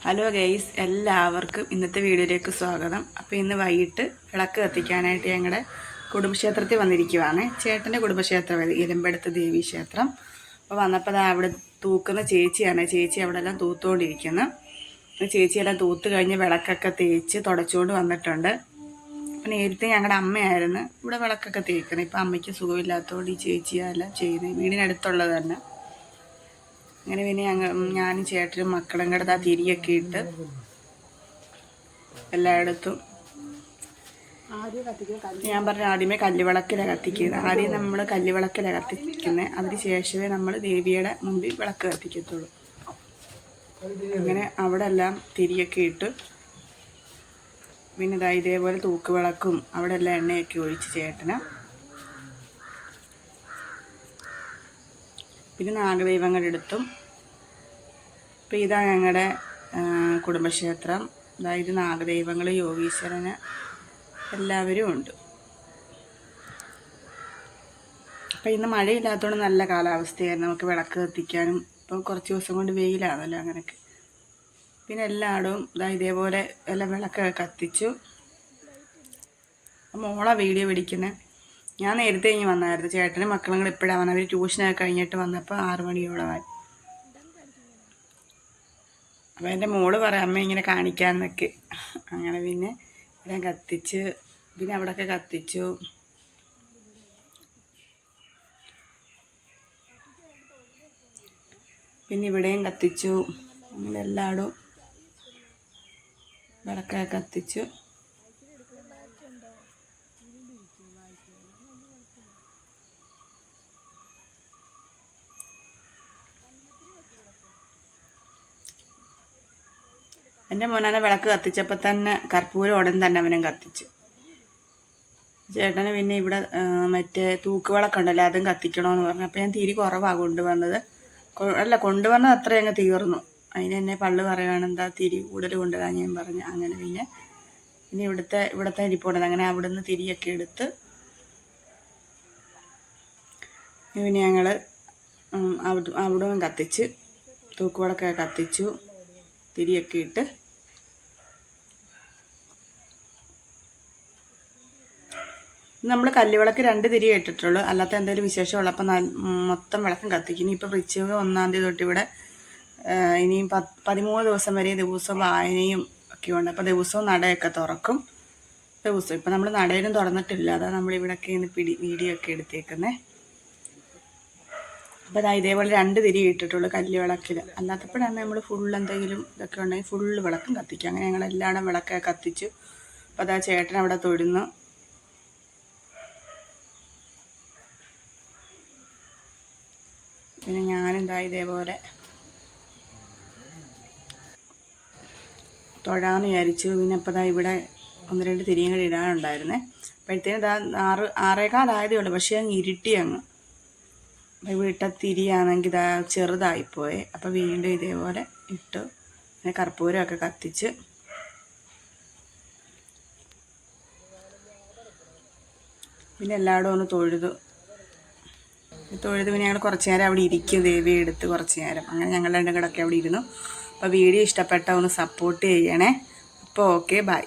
Hello guys, എല്ലാവർക്കും ഇന്നത്തെ വീഡിയോയിലേക്ക് സ്വാഗതം. അപ്പോൾ ഇന്ന് വൈകിട്ട് വിളക്ക് കത്തിക്കാനായിട്ട് ഞങ്ങളുടെ കുടുംബക്ഷേത്രത്തിൽ വന്നിരിക്കുവാണ്. ചേട്ടൻ്റെ കുടുംബക്ഷേത്രം ഇരമ്പെടുത്ത് ദേവി ക്ഷേത്രം. അപ്പോൾ വന്നപ്പോൾ അവിടെ തൂക്കുന്ന ചേച്ചിയാണ്. ചേച്ചി അവിടെ എല്ലാം തൂത്തുകൊണ്ടിരിക്കുന്നു. ചേച്ചിയെല്ലാം തൂത്ത് കഴിഞ്ഞ് വിളക്കൊക്കെ തേച്ച് തുടച്ചുകൊണ്ട് വന്നിട്ടുണ്ട്. അപ്പം നേരത്തെ ഞങ്ങളുടെ അമ്മയായിരുന്നു ഇവിടെ വിളക്കൊക്കെ തേക്കുന്നത്. ഇപ്പം അമ്മയ്ക്ക് സുഖമില്ലാത്തതുകൊണ്ട് ഈ ചേച്ചിയെല്ലാം ചെയ്യുന്നത് വീടിനടുത്തുള്ളത് തന്നെ. അങ്ങനെ പിന്നെ ഞാനും ചേട്ടനും മക്കളും കൂടെ ആ തിരിയൊക്കെ ഇട്ട് എല്ലായിടത്തും ഞാൻ പറഞ്ഞ ആദ്യമേ കല്ലുവിളക്കിലാണ് കത്തിക്കുന്നത്. ആദ്യം നമ്മൾ കല്ലുവിളക്കിലാണ് കത്തിക്കുന്നത്. അതിന് ശേഷമേ നമ്മൾ ദേവിയുടെ മുമ്പിൽ വിളക്ക് കത്തിക്കത്തുള്ളൂ. അങ്ങനെ അവിടെ എല്ലാം തിരിയൊക്കെ ഇട്ട് പിന്നെ ഇതേപോലെ തൂക്കുവിളക്കും അവിടെ എല്ലാം എണ്ണയൊക്കെ ഒഴിച്ച് ചേട്ടന്. പിന്നെ നാഗദൈവങ്ങളുടെ അടുത്തും. അപ്പോൾ ഇതാ ഞങ്ങളുടെ കുടുംബക്ഷേത്രം. അതായത് നാഗദൈവങ്ങൾ, യോഗീശ്വരന് എല്ലാവരും ഉണ്ട്. അപ്പോൾ ഇന്ന് മഴയില്ലാത്തതുകൊണ്ട് നല്ല കാലാവസ്ഥയായിരുന്നു നമുക്ക് വിളക്ക് കത്തിക്കാനും. ഇപ്പോൾ കുറച്ച് ദിവസം കൊണ്ട് വെയിലാണല്ലോ അങ്ങനെയൊക്കെ. പിന്നെ എല്ലായിടവും ഇതേപോലെ എല്ലാം വിളക്കൊക്കെ കത്തിച്ചു. മോളാ വീഡിയോ പിടിക്കുന്നത്. ഞാൻ നേരത്തെ ഇങ്ങനെ വന്നായിരുന്നു. ചേട്ടനും മക്കളും കൂടെ ഇപ്പോഴാണ് വന്നത്. അവർ ട്യൂഷനൊക്കെ കഴിഞ്ഞിട്ട് വന്നപ്പോൾ 6 മണിയോളമായി. അപ്പോൾ എൻ്റെ മോള് പറയാം അമ്മ ഇങ്ങനെ കാണിക്കാമെന്നൊക്കെ. അങ്ങനെ പിന്നെ എല്ലാം കത്തിച്ച് പിന്നെ അവിടെയൊക്കെ കത്തിച്ചു. പിന്നെ ഇവിടെയും കത്തിച്ചു. അങ്ങനെ എല്ലായിടും വിളക്കൊക്കെ കത്തിച്ചു. എൻ്റെ മോനാനെ വിളക്ക് കത്തിച്ചപ്പോൾ തന്നെ കർപ്പൂരം ഉടൻ തന്നെ അവനും കത്തിച്ചു. ചേട്ടന് പിന്നെ ഇവിടെ മറ്റേ തൂക്കുവിളക്കുണ്ടല്ലോ അതും കത്തിക്കണമെന്ന് പറഞ്ഞു. അപ്പോൾ ഞാൻ തിരി കുറവാണ് കൊണ്ടുവന്നത്. കൊണ്ടുവന്നത് അത്രയും അങ്ങ് തീർന്നു. അതിന് എന്നെ പള്ളു പറയുകയാണ് എന്താ തിരി കൂടുതൽ കൊണ്ടുവരാൻ ഞാൻ പറഞ്ഞു. അങ്ങനെ പിന്നെ ഇവിടുത്തെ ഇരിപ്പുണ്ട്. അങ്ങനെ അവിടുന്ന് തിരിയൊക്കെ എടുത്ത് പിന്നെ ഞങ്ങൾ അവിടവും കത്തിച്ച് തൂക്കുവിളക്കൊക്കെ കത്തിച്ചു തിരിയൊക്കെ ഇട്ട്. നമ്മൾ കല്ലുവിളക്ക് 2 തിരി ഇട്ടിട്ടുള്ളൂ. അല്ലാത്ത എന്തെങ്കിലും വിശേഷമുള്ളപ്പോൾ മൊത്തം വിളക്കം കത്തിക്കുന്നു. ഇപ്പോൾ വൃശ്ചിക 1-ാം തീയതി തൊട്ട് ഇവിടെ ഇനിയും 13 ദിവസം വരെ ദിവസവും വായനയും ഒക്കെ ഉണ്ട്. അപ്പോൾ ദിവസവും നടയൊക്കെ തുറക്കും. ദിവസം ഇപ്പം നമ്മൾ നടയിലും തുറന്നിട്ടില്ല. അതാണ് നമ്മളിവിടെയൊക്കെ ഇന്ന് വീഡിയോ ഒക്കെ എടുത്തേക്കുന്നത്. അപ്പോൾ ഇതേപോലെ 2 തിരി ഇട്ടിട്ടുള്ളൂ കല്ലുവിളക്കിൽ. അല്ലാത്തപ്പോഴാണ് നമ്മൾ ഫുൾ എന്തെങ്കിലും ഇതൊക്കെ ഉണ്ടെങ്കിൽ ഫുള്ള് വിളക്കും കത്തിക്കുക. അങ്ങനെ ഞങ്ങൾ എല്ലായിടും വിളക്കൊക്കെ കത്തിച്ചു. അപ്പോൾ ചേട്ടൻ അവിടെ തൊഴുന്നു. പിന്നെ ഞാനെന്താ ഇതേപോലെ തൊഴാന്ന് വിചാരിച്ചു. പിന്നെ അപ്പോൾ ഇവിടെ 1-2 തിരിയും കൂടി ഇടാനുണ്ടായിരുന്നേ. അപ്പോഴത്തേനും 6-6:15 ആയതേ ഉള്ളൂ. പക്ഷേ അങ്ങ് ഇരുട്ടി അങ്ങ്. അപ്പോൾ വീട്ട തിരിയാണെങ്കിൽ ചെറുതായിപ്പോയെ. അപ്പോൾ വീണ്ടും ഇതേപോലെ ഇട്ടു. പിന്നെ കർപ്പൂരമൊക്കെ കത്തിച്ച് പിന്നെ എല്ലായിടും ഒന്ന് തൊഴുതു പിന്നെ ഞങ്ങൾ കുറച്ച് നേരം അവിടെ ഇരിക്കും. ദേവിയെ എടുത്ത് കുറച്ച് നേരം അങ്ങനെ ഞങ്ങൾ രണ്ടും കൂടെ അവിടെ ഇരുന്നു. അപ്പോൾ വീഡിയോ ഇഷ്ടപ്പെട്ടാൽ ഒന്ന് സപ്പോർട്ട് ചെയ്യണേ. അപ്പോൾ ഓക്കെ, ബൈ.